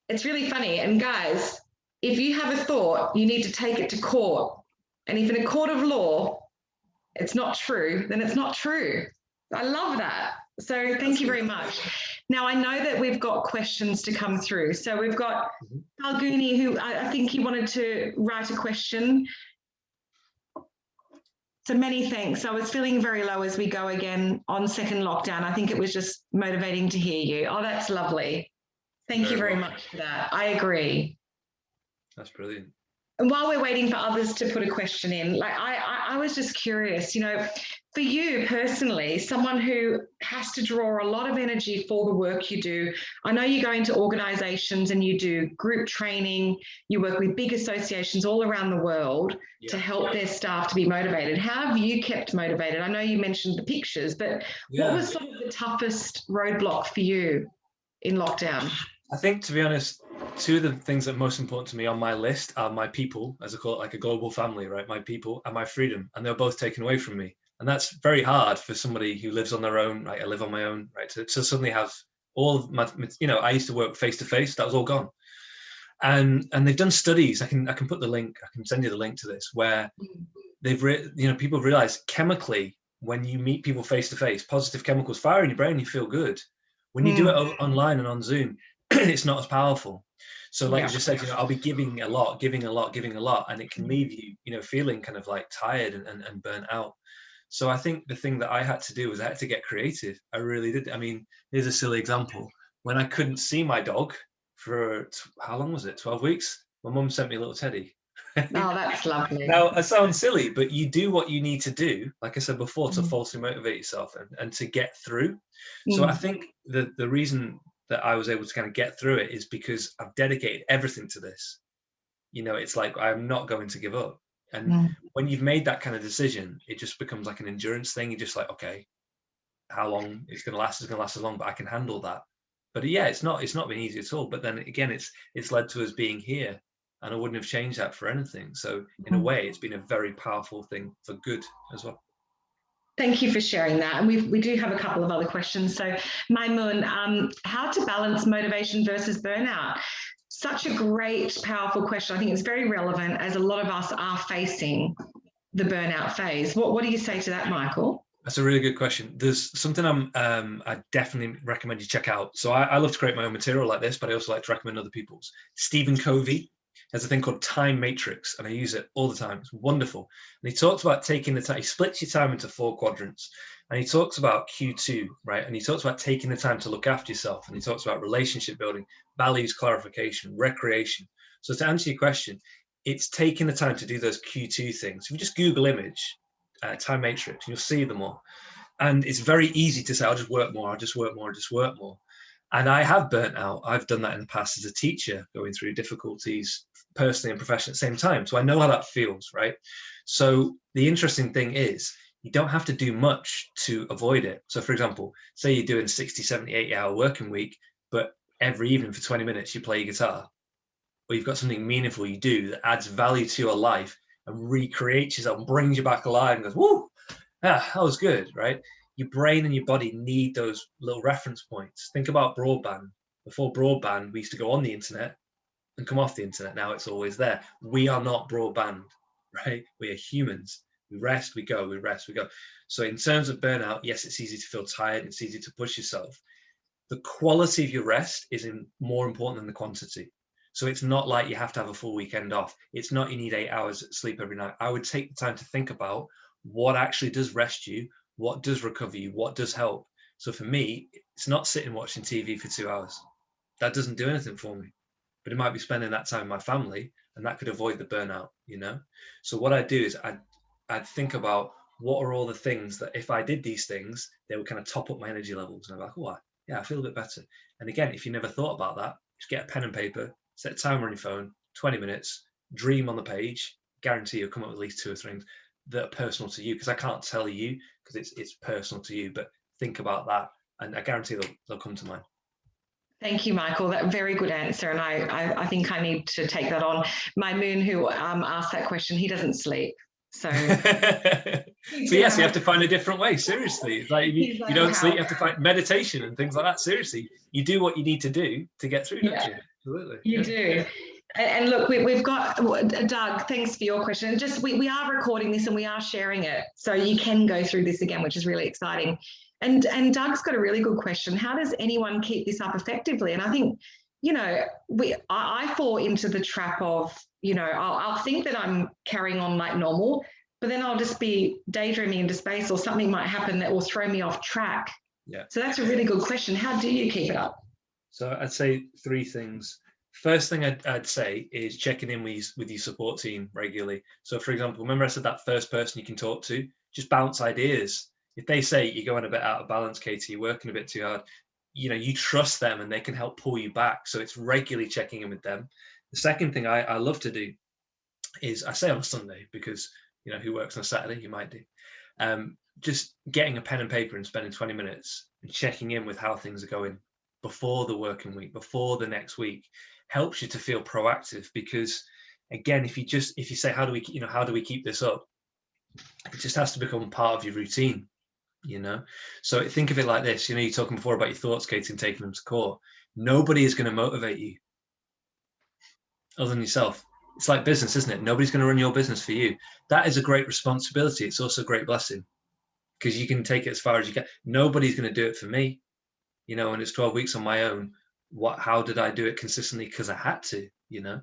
it's really funny, and guys, if you have a thought, you need to take it to court. And if in a court of law, it's not true, then it's not true. I love that. So thank you very much. Now, I know that we've got questions to come through. So we've got Falguni, who I think he wanted to write a question. So many thanks. I was feeling very low as we go again on second lockdown. I think it was just motivating to hear you. Oh, that's lovely. Thank you very much for that. I agree. That's brilliant. And while we're waiting for others to put a question in, I was just curious, for you personally, someone who has to draw a lot of energy for the work you do. I know you go into organizations and you do group training, you work with big associations all around the world to help their staff to be motivated. How have you kept motivated? I know you mentioned the pictures, but what was sort of the toughest roadblock for you in lockdown? I think, to be honest, 2 of the things that are most important to me on my list are my people, as I call it, like a global family, right? My people and my freedom, and they're both taken away from me. And that's very hard for somebody who lives on their own, right? I live on my own, right? To suddenly have all of my, I used to work face to face, that was all gone. And they've done studies. I can put the link, I can send you the link to this, where they've, people realize chemically, when you meet people face to face, positive chemicals fire in your brain, you feel good. When you do it online and on Zoom, it's not as powerful. So like you just said, I'll be giving a lot, and it can leave you, feeling kind of like tired and burnt out. So I think the thing that I had to do was I had to get creative. I really did. I mean, here's a silly example. When I couldn't see my dog for, how long was it? 12 weeks? My mum sent me a little teddy. Oh, that's lovely. Now, it sounds silly, but you do what you need to do, like I said before, to falsely motivate yourself and to get through. So I think the reason that I was able to kind of get through it is because I've dedicated everything to this. It's like, I'm not going to give up. And when you've made that kind of decision, it just becomes like an endurance thing. You're just like, okay, how long it's going to last is going to last as long, but I can handle that. But yeah, it's not been easy at all. But then again, it's led to us being here, and I wouldn't have changed that for anything. So in a way, it's been a very powerful thing for good as well. Thank you for sharing that. And we do have a couple of other questions. So Maimun, how to balance motivation versus burnout? Such a great, powerful question. I think it's very relevant as a lot of us are facing the burnout phase. What do you say to that, Michael? That's a really good question. There's something I definitely recommend you check out. So I love to create my own material like this, but I also like to recommend other people's. Stephen Covey has a thing called time matrix, and I use it all the time. It's wonderful. And he talks about taking the time. He splits your time into 4 quadrants, and he talks about Q2, right? And he talks about taking the time to look after yourself, and he talks about relationship building, values clarification, recreation. So to answer your question, it's taking the time to do those Q2 things. If you just Google image time matrix, you'll see them all. And it's very easy to say, I'll just work more, I'll just work more, I'll just work more. And I have burnt out. I've done that in the past as a teacher, going through difficulties personally and professionally at the same time. So I know how that feels, right? So the interesting thing is, you don't have to do much to avoid it. So for example, say you're doing 60, 70, 80-hour working week, but every evening for 20 minutes you play your guitar, or you've got something meaningful you do that adds value to your life and recreates yourself and brings you back alive and goes, woo, that was good, right? Your brain and your body need those little reference points. Think about broadband. Before broadband, we used to go on the internet and come off the internet. Now it's always there. We are not broadband, right? We are humans. We rest, we go, we rest, we go. So in terms of burnout, yes, it's easy to feel tired. It's easy to push yourself. The quality of your rest is more important than the quantity. So it's not like you have to have a full weekend off. It's not you need 8 hours sleep every night. I would take the time to think about what actually does rest you, what does recover you, what does help. So for me, it's not sitting watching TV for 2 hours. That doesn't do anything for me. But it might be spending that time with my family, and that could avoid the burnout, you know? So what I do is I'd think about what are all the things that if I did these things, they would kind of top up my energy levels. And I'm like, oh, yeah, I feel a bit better. And again, if you never thought about that, just get a pen and paper, set a timer on your phone, 20 minutes, dream on the page, guarantee you'll come up with at least 2 or 3 things that are personal to you, because I can't tell you because it's personal to you, but think about that and I guarantee they'll come to mind. Thank you, Michael. That very good answer. And I think I need to take that on. Maimun, who asked that question, he doesn't sleep. So yes, you have to find a different way. Seriously, it's like you don't sleep, you have to find meditation and things like that. Seriously, you do what you need to do to get through, don't you? Absolutely. You do. And look, we've got Doug. Thanks for your question. Just we are recording this and we are sharing it, so you can go through this again, which is really exciting. And Doug's got a really good question. How does anyone keep this up effectively? And I think, you know, I fall into the trap of, you know, I'll think that I'm carrying on like normal, but then I'll just be daydreaming into space, or something might happen that will throw me off track. Yeah. So that's a really good question. How do you keep it up? So I'd say 3 things. First thing I'd say is checking in with your support team regularly. So for example, remember I said that first person you can talk to, just bounce ideas. If they say you're going a bit out of balance, Katie, you're working a bit too hard, you know, you trust them and they can help pull you back. So it's regularly checking in with them. The second thing I love to do is, I say on a Sunday because, you know, who works on a Saturday? You might do. Just getting a pen and paper and spending 20 minutes and checking in with how things are going before the working week, before the next week, helps you to feel proactive. Because again, if you say, how do we keep this up? It just has to become part of your routine. You know, so think of it like this. You know, you're talking before about your thoughts, Katie, and taking them to court. Nobody is going to motivate you other than yourself. It's like business, isn't it? Nobody's going to run your business for you. That is a great responsibility. It's also a great blessing because you can take it as far as you can. Nobody's going to do it for me, you know, and it's 12 weeks on my own. How did I do it consistently? Because I had to, you know.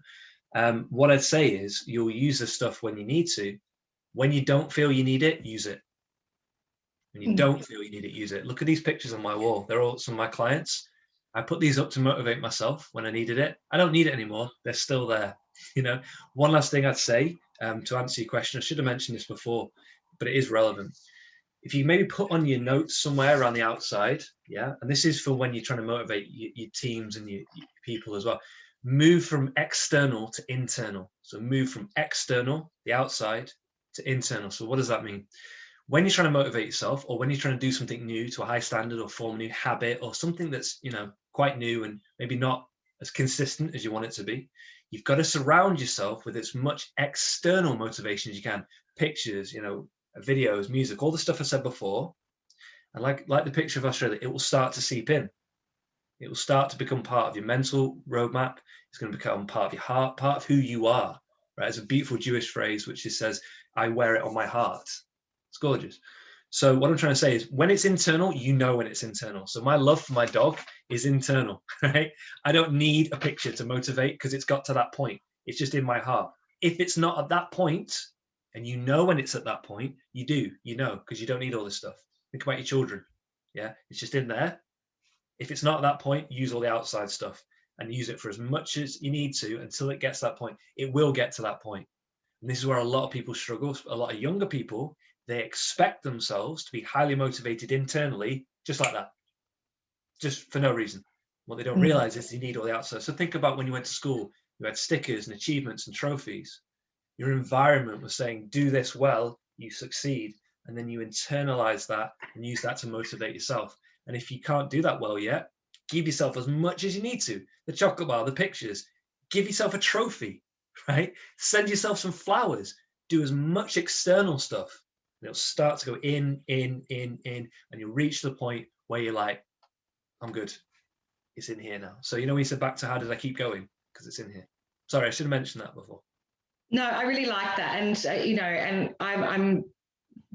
What I'd say is you'll use this stuff when you need to. When you don't feel you need it, use it. When you don't feel you need it, use it. Look at these pictures on my wall. They're all some of my clients. I put these up to motivate myself when I needed it. I don't need it anymore. They're still there. You know, one last thing I'd say to answer your question, I should have mentioned this before, but it is relevant. If you maybe put on your notes somewhere around the outside, yeah, and this is for when you're trying to motivate your teams and your people as well. move from external to internal. So move from external, the outside, to internal. So what does that mean? When you're trying to motivate yourself, or when you're trying to do something new to a high standard, or form a new habit, or something that's, quite new and maybe not as consistent as you want it to be, you've got to surround yourself with as much external motivation as you can. Pictures, videos, music, all the stuff I said before. And like the picture of Australia, it will start to seep in. It will start to become part of your mental roadmap. It's going to become part of your heart, part of who you are. Right? It's a beautiful Jewish phrase, which says, "I wear it on my heart." It's gorgeous. So what I'm trying to say is, when it's internal, when it's internal. So my love for my dog is internal, right? I don't need a picture to motivate, because it's got to that point. It's just in my heart. If it's not at that point, and when it's at that point, because you don't need all this stuff. Think about your children. Yeah, it's just in there. If it's not at that point, use all the outside stuff and use it for as much as you need to until it gets to that point. It will get to that point. And this is where a lot of people struggle. A lot of younger people, they expect themselves to be highly motivated internally, just like that, just for no reason. What they don't realize is you need all the outside. So think about when you went to school, you had stickers and achievements and trophies. Your environment was saying, do this well, you succeed. And then you internalize that and use that to motivate yourself. And if you can't do that well yet, give yourself as much as you need to. The chocolate bar, the pictures, give yourself a trophy, right? Send yourself some flowers, do as much external stuff. And it'll start to go in, and you'll reach the point where you're like, I'm good. It's in here now. So, we said back to how did I keep going? Because it's in here. Sorry, I should have mentioned that before. No, I really like that. And, and I'm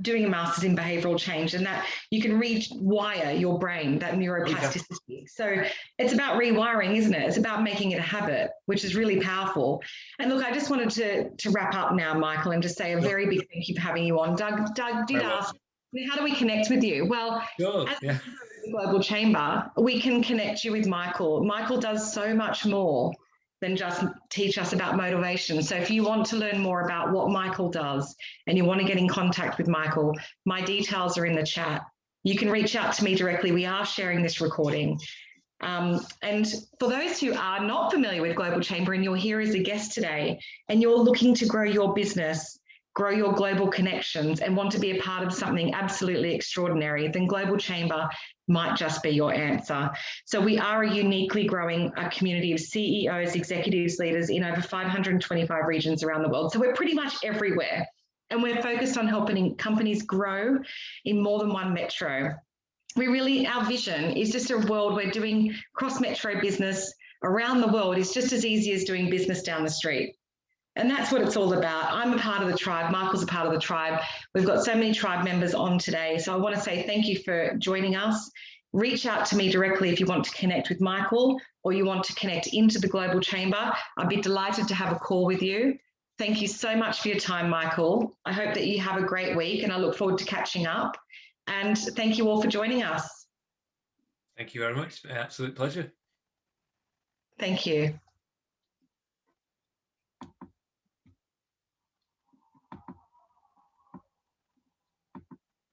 doing a master's in behavioral change, and that you can rewire your brain, that neuroplasticity. So it's about rewiring, isn't it? It's about making it a habit, which is really powerful. And look, I just wanted to wrap up now, Michael, and just say a very big thank you for having you on. Doug did ask, how do we connect with you? Well, as the Global Chamber, we can connect you with Michael. Michael does so much more than just teach us about motivation. So if you want to learn more about what Michael does and you want to get in contact with Michael, my details are in the chat. You can reach out to me directly. We are sharing this recording. And for those who are not familiar with Global Chamber and you're here as a guest today and you're looking to grow your business, grow your global connections, and want to be a part of something absolutely extraordinary, then Global Chamber might just be your answer. So we are a uniquely growing community of CEOs, executives, leaders in over 525 regions around the world. So we're pretty much everywhere. And we're focused on helping companies grow in more than one metro. Our vision is just a world where doing cross-metro business around the world is just as easy as doing business down the street. And that's what it's all about. I'm a part of the tribe. Michael's a part of the tribe. We've got so many tribe members on today. So I want to say thank you for joining us. Reach out to me directly if you want to connect with Michael or you want to connect into the Global Chamber. I'd be delighted to have a call with you. Thank you so much for your time, Michael. I hope that you have a great week and I look forward to catching up. And thank you all for joining us. Thank you very much. Absolute pleasure. Thank you.